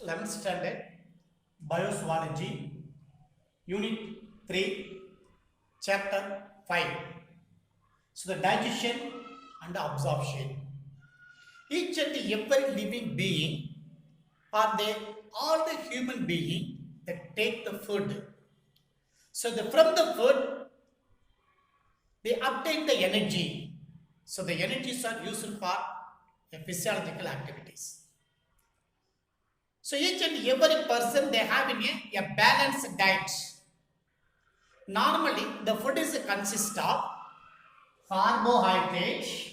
11th standard Biozoology, Unit 3, Chapter 5. So, the digestion and absorption. Each and every living being, or they all the human being that take the food. So, from the food, they obtain the energy. So, the energies are used for physiological activities. So each and every person they have in a balanced diet. Normally the food is consist of carbohydrates,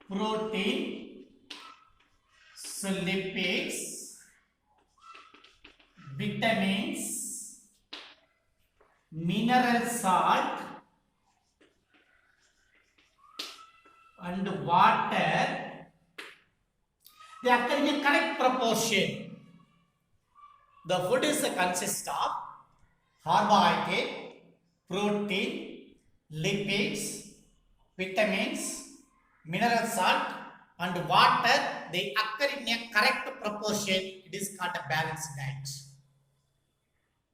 protein, lipids, vitamins, mineral salt, and water. They occur in a correct proportion. The food is consist of carbohydrate, protein, lipids, vitamins, mineral salt, and water. They occur in a correct proportion. It is called a balanced diet.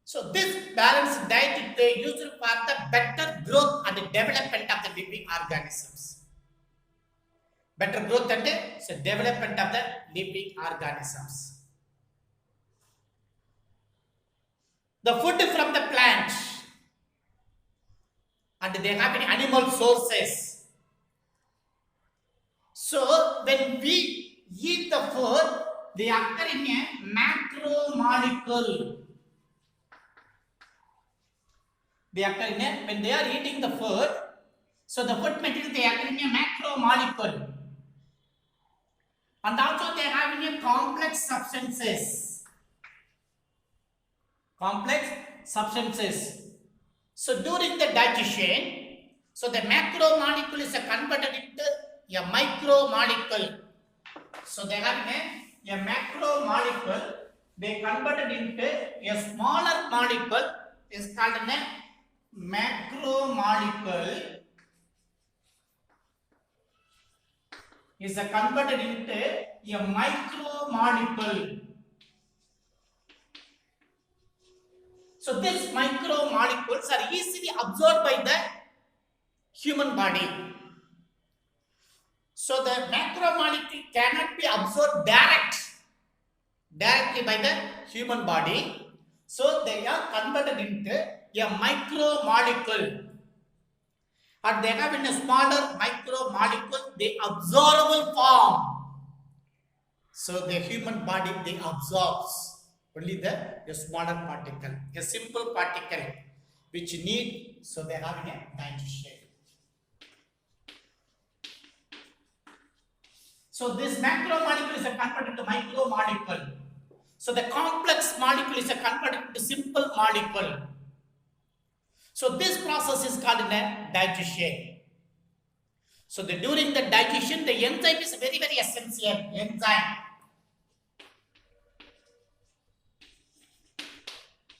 So this balanced diet is used for the better growth and development of the living organisms. Better growth and development of the living organisms. The food from the plant, and they have any animal sources. So when we eat the food, they occur in a macromolecule. They occur in a, when they are eating the food, so the food material they occur in a macromolecule. And also they have in a complex substances. Complex substances. So during the digestion, so the macromolecule is converted into a micromolecule. So they have a macromolecule, they converted into a smaller molecule is called a macromolecule. Is converted into a micromolecule. So these micromolecules are easily absorbed by the human body. So the macromolecule cannot be absorbed directly by the human body. So they are converted into a micromolecule. And they have in a smaller micromolecule, the absorbable form. So the human body, they absorbs only the smaller particle, a simple particle which need, so they have in a digestion. So this macromolecule is converted to micromolecule. So the complex molecule is converted to simple molecule. So this process is called digestion. So during the digestion, the enzyme is very, very essential. Enzyme.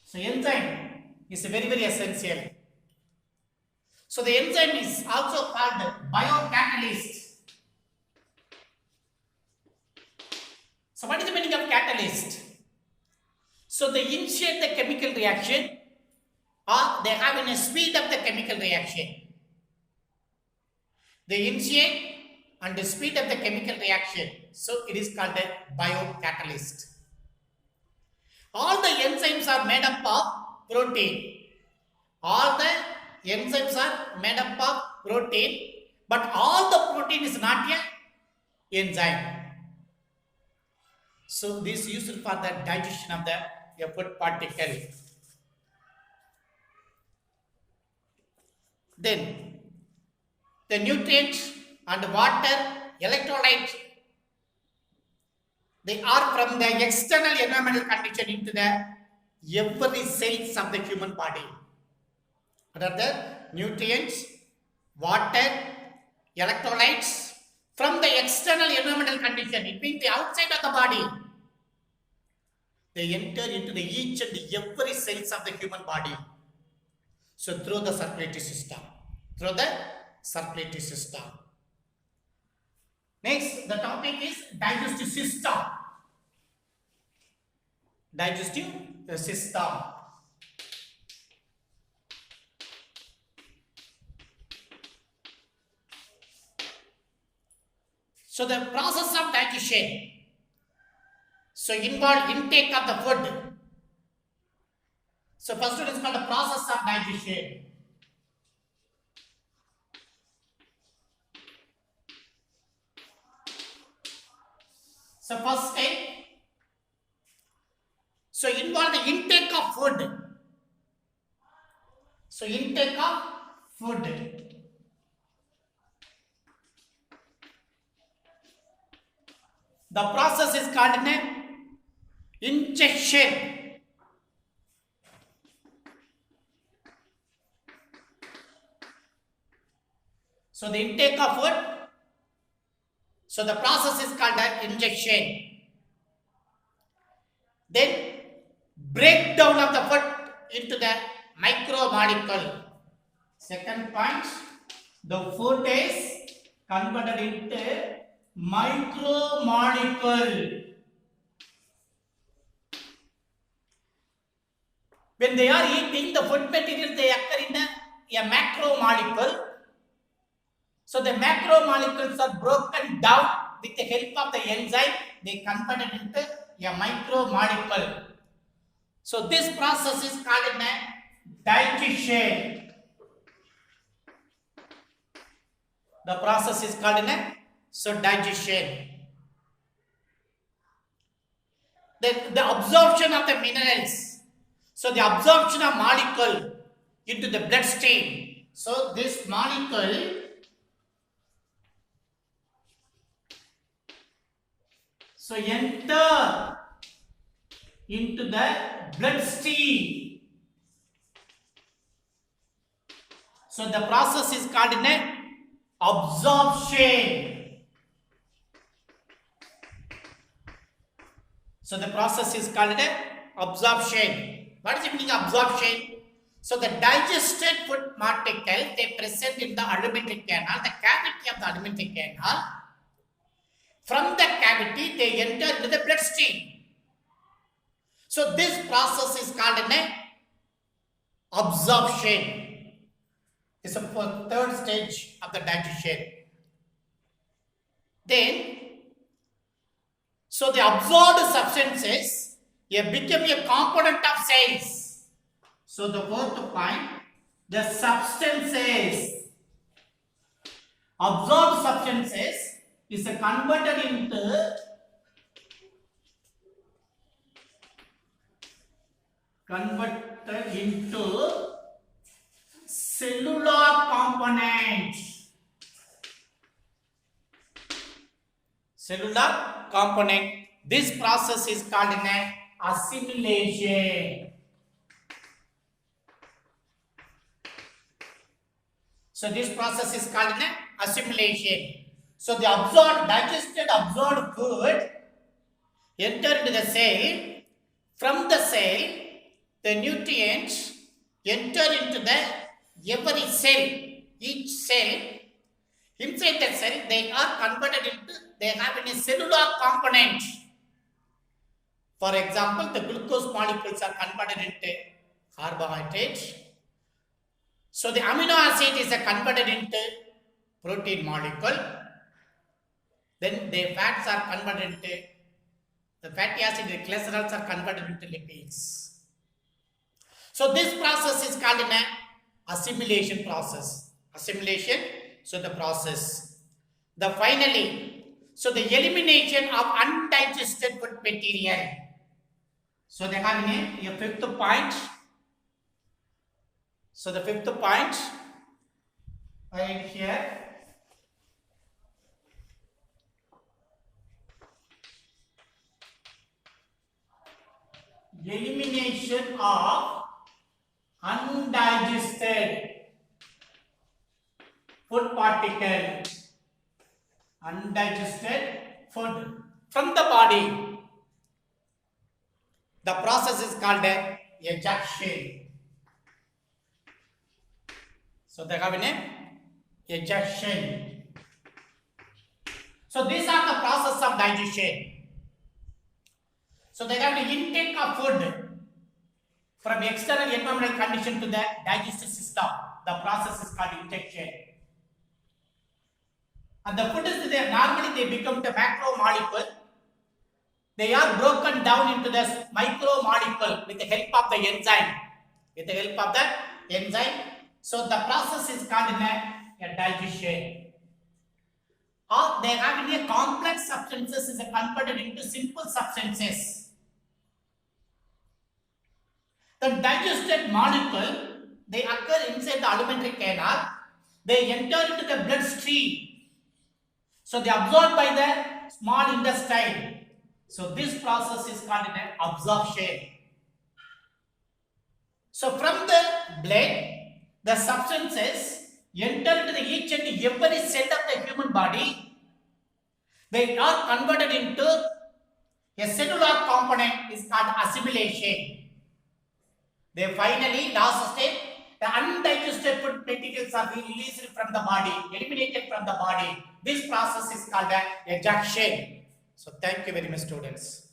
So enzyme is very, very essential. So the enzyme is also called biocatalyst. So what is the meaning of catalyst? So they initiate the chemical reaction, or they have in a speed of the chemical reaction. They initiate and the speed of the chemical reaction. So it is called a biocatalyst. All the enzymes are made up of protein. All the enzymes are made up of protein, but all the protein is not an enzyme. So this is used for the digestion of the food particle. Then the nutrients and water, electrolytes, they are from the external environmental condition into the every cells of the human body. What are the nutrients, water, electrolytes from the external environmental condition? It means the outside of the body. They enter into the each and every cells of the human body. So through the circulatory system, through the circulatory system. Next, the topic is digestive system. Digestive system. So the process of digestion, so involve intake of the food. So first one is called the process of digestion. So first step, so involve the intake of food. So intake of food. The process is called ingestion. So the intake of food. So the process is called ingestion. Then breakdown of the food into the micromolecule. Second point, the food is converted into micromolecule. When they are eating the food material, they occur in a macromolecule. So the macromolecules are broken down with the help of the enzyme. They converted into a micromolecule. So this process is called digestion. The process is called digestion. Then the absorption of the minerals. So the absorption of molecule into the bloodstream. So this molecule enter into the bloodstream. So the process is called absorption. So the process is called absorption. What is the meaning of absorption? So the digested food particle, they present in the alimentary canal, the cavity of the alimentary canal. From the cavity, they enter into the bloodstream. So this process is called absorption. It's a third stage of the digestion. Then, so the absorbed substances become a component of cells. So the fourth point, the substances, absorbed substances is converted into cellular components. Cellular component. This process is called assimilation. So this process is called assimilation. So the digested absorbed food enter into the cell. From the cell, the nutrients enter into the every cell. Each cell, inside the cell, they are converted into, they have a cellular component. For example, the glucose molecules are converted into carbohydrates. So the amino acid is converted into protein molecule. Then the fats are converted into, the fatty acid, the cholesterol are converted into lipids. So this process is called an assimilation process. Assimilation, so the process. The finally, so the elimination of undigested food material. So they have a fifth point. So the fifth point, right here. Elimination of undigested food particle. Undigested food from the body. The process is called ejection. So they have a name ejection. So these are the process of digestion. So they have the intake of food from external environmental condition to the digestive system. The process is called injection. And the food is there. Normally they become the macromolecule. They are broken down into the micromolecule with the help of the enzyme. With the help of the enzyme. So the process is called a digestion. Or they have in a complex substances is converted into simple substances. The digested molecule, they occur inside the alimentary canal. They enter into the bloodstream. So they are absorbed by the small intestine. So this process is called an absorption. So from the blood, the substances enter into the each and every cell of the human body. They are converted into a cellular component is called assimilation. They finally, last step, the undigested food particles are released from the body, eliminated from the body. This process is called ejection. So thank you very much, students.